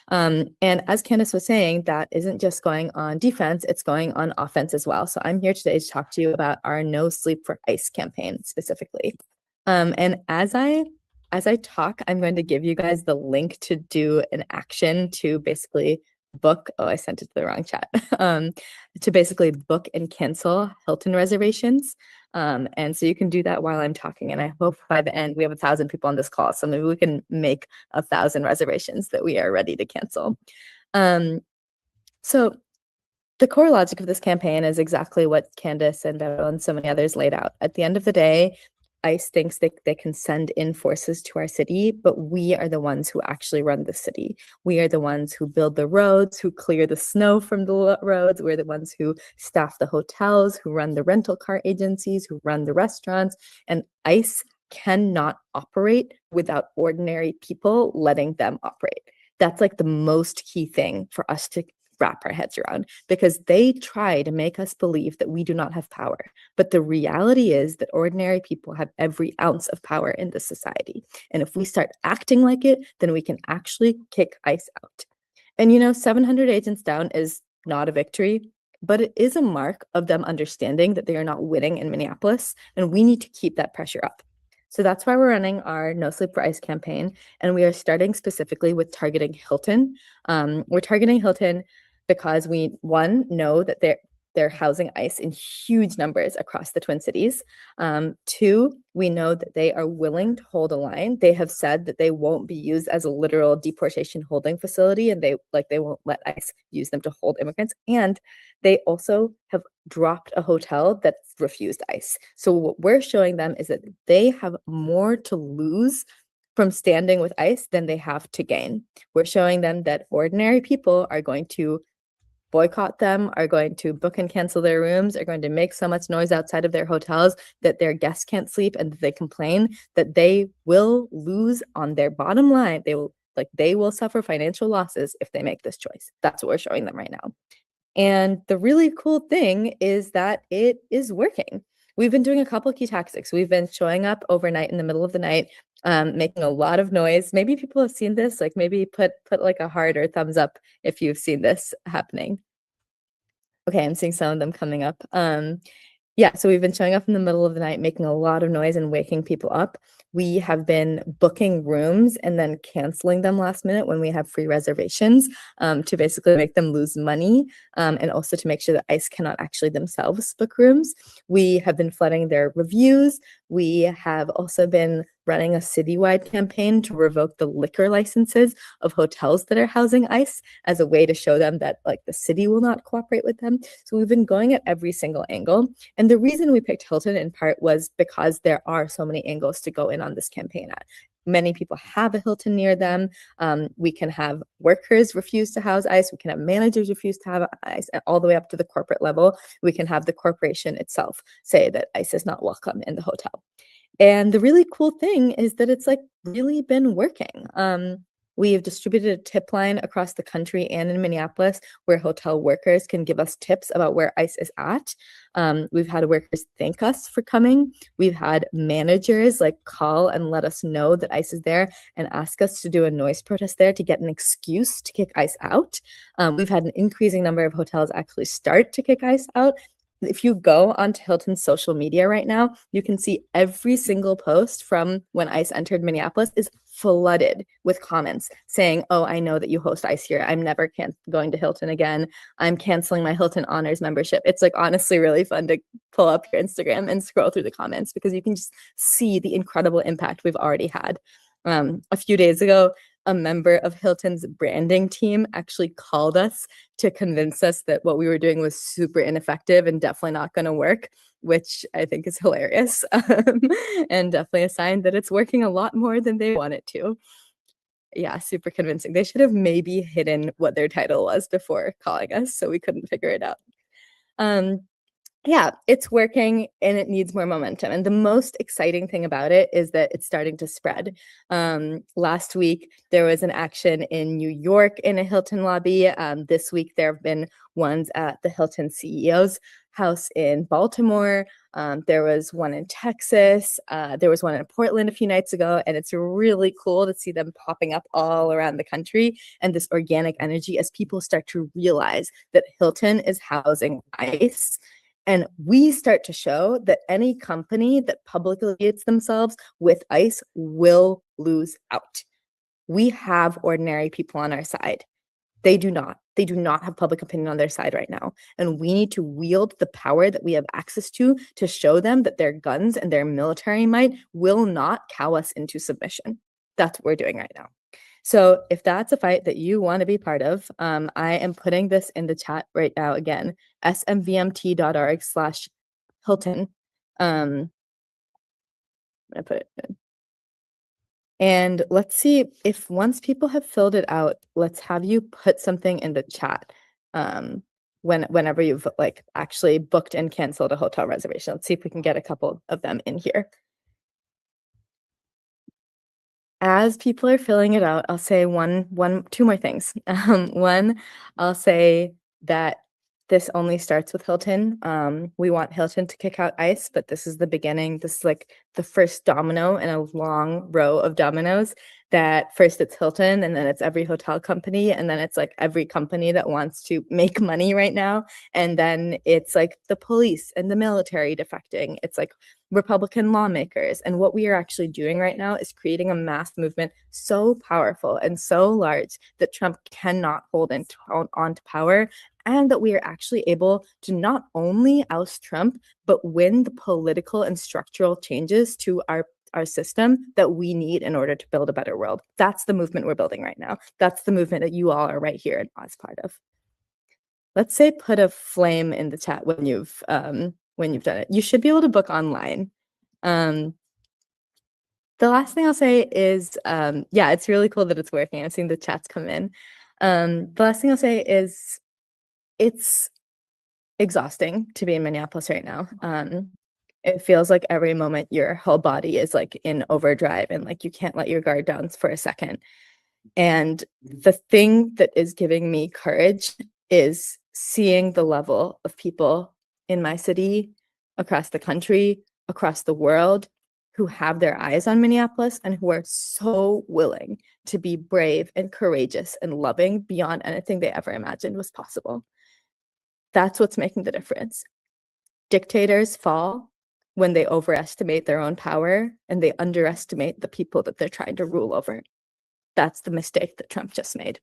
And as Candace was saying, that isn't just going on defense, it's going on offense as well. So I'm here today to talk to you about our No Sleep for ICE campaign specifically. And as I talk, I'm going to give you guys the link to do an action to basically book. Oh, I sent it to the wrong chat. To basically book and cancel Hilton reservations. And so you can do that while I'm talking. And I hope by the end we have 1,000 people on this call. So maybe we can make 1,000 reservations that we are ready to cancel. So the core logic of this campaign is exactly what Candace and Beryl and so many others laid out. At the end of the day, ICE thinks they can send in forces to our city, but we are the ones who actually run the city. We are the ones who build the roads, who clear the snow from the roads. We're the ones who staff the hotels, who run the rental car agencies, who run the restaurants. And ICE cannot operate without ordinary people letting them operate. That's like the most key thing for us to wrap our heads around, because they try to make us believe that we do not have power. But the reality is that ordinary people have every ounce of power in this society. And if we start acting like it, then we can actually kick ICE out. And 700 agents down is not a victory, but it is a mark of them understanding that they are not winning in Minneapolis, and we need to keep that pressure up. So that's why we're running our No Sleep for ICE campaign, and we are starting specifically with targeting Hilton. We're targeting Hilton because we, one, know that they're housing ICE in huge numbers across the Twin Cities. Two, we know that they are willing to hold a line. They have said that they won't be used as a literal deportation holding facility, and they won't let ICE use them to hold immigrants. And they also have dropped a hotel that's refused ICE. So what we're showing them is that they have more to lose from standing with ICE than they have to gain. We're showing them that ordinary people are going to boycott them, are going to book and cancel their rooms, are going to make so much noise outside of their hotels that their guests can't sleep, and that they complain that they will lose on their bottom line. They will suffer financial losses if they make this choice. That's what we're showing them right now. And the really cool thing is that it is working. We've been doing a couple of key tactics. We've been showing up overnight in the middle of the night, making a lot of noise. Maybe people have seen this, like maybe put like a heart or thumbs up if you've seen this happening. Okay, I'm seeing some of them coming up. Yeah, so we've been showing up in the middle of the night, making a lot of noise and waking people up. We have been booking rooms and then canceling them last minute when we have free reservations, to basically make them lose money, and also to make sure that ICE cannot actually themselves book rooms. We have been flooding their reviews. We have also been running a citywide campaign to revoke the liquor licenses of hotels that are housing ICE as a way to show them that the city will not cooperate with them. So we've been going at every single angle. And the reason we picked Hilton in part was because there are so many angles to go in on this campaign at. Many people have a Hilton near them. We can have workers refuse to house ICE. We can have managers refuse to have ICE, and all the way up to the corporate level. We can have the corporation itself say that ICE is not welcome in the hotel. And the really cool thing is that it's really been working. We have distributed a tip line across the country and in Minneapolis where hotel workers can give us tips about where ICE is at. We've had workers thank us for coming. We've had managers call and let us know that ICE is there and ask us to do a noise protest there to get an excuse to kick ICE out. We've had an increasing number of hotels actually start to kick ICE out. If you go onto Hilton's social media right now, you can see every single post from when ICE entered Minneapolis is flooded with comments saying, "Oh, I know that you host ICE here. I'm never going to Hilton again. I'm canceling my Hilton Honors membership." It's honestly really fun to pull up your Instagram and scroll through the comments because you can just see the incredible impact we've already had. A few days ago, a member of Hilton's branding team actually called us to convince us that what we were doing was super ineffective and definitely not going to work, which I think is hilarious, and definitely a sign that it's working a lot more than they want it to. Yeah, super convincing. They should have maybe hidden what their title was before calling us, so we couldn't figure it out. Yeah, it's working and it needs more momentum. And the most exciting thing about it is that it's starting to spread. Last week, there was an action in New York in a Hilton lobby. This week, there have been ones at the Hilton CEO's house in Baltimore. There was one in Texas. There was one in Portland a few nights ago, and it's really cool to see them popping up all around the country and this organic energy as people start to realize that Hilton is housing ICE. And we start to show that any company that publicly affiliates themselves with ICE will lose out. We have ordinary people on our side. They do not. They do not have public opinion on their side right now. And we need to wield the power that we have access to show them that their guns and their military might will not cow us into submission. That's what we're doing right now. So if that's a fight that you want to be part of, I am putting this in the chat right now again, smvmt.org/Hilton. I'm gonna put it in. And let's see if once people have filled it out, let's have you put something in the chat whenever you've like actually booked and canceled a hotel reservation. Let's see if we can get a couple of them in here. As people are filling it out, I'll say two more things. One, I'll say that this only starts with Hilton. We want Hilton to kick out ICE, but this is the beginning. This is like the first domino in a long row of dominoes that first it's Hilton, and then it's every hotel company, and then it's like every company that wants to make money right now. And then it's like the police and the military defecting. It's like Republican lawmakers. And what we are actually doing right now is creating a mass movement so powerful and so large that Trump cannot hold on to power, and that we are actually able to not only oust Trump, but win the political and structural changes to our system that we need in order to build a better world. That's the movement we're building right now. That's the movement that you all are right here and as part of. Let's say put a flame in the chat when you've done it. You should be able to book online. The last thing I'll say is, yeah, it's really cool that it's working. I've seen the chats come in. The last thing I'll say is it's exhausting to be in Minneapolis right now. It feels like every moment your whole body is like in overdrive and like you can't let your guard down for a second. And the thing that is giving me courage is seeing the level of people in my city, across the country, across the world, who have their eyes on Minneapolis and who are so willing to be brave and courageous and loving beyond anything they ever imagined was possible. That's what's making the difference. Dictators fall when they overestimate their own power and they underestimate the people that they're trying to rule over. That's the mistake that Trump just made.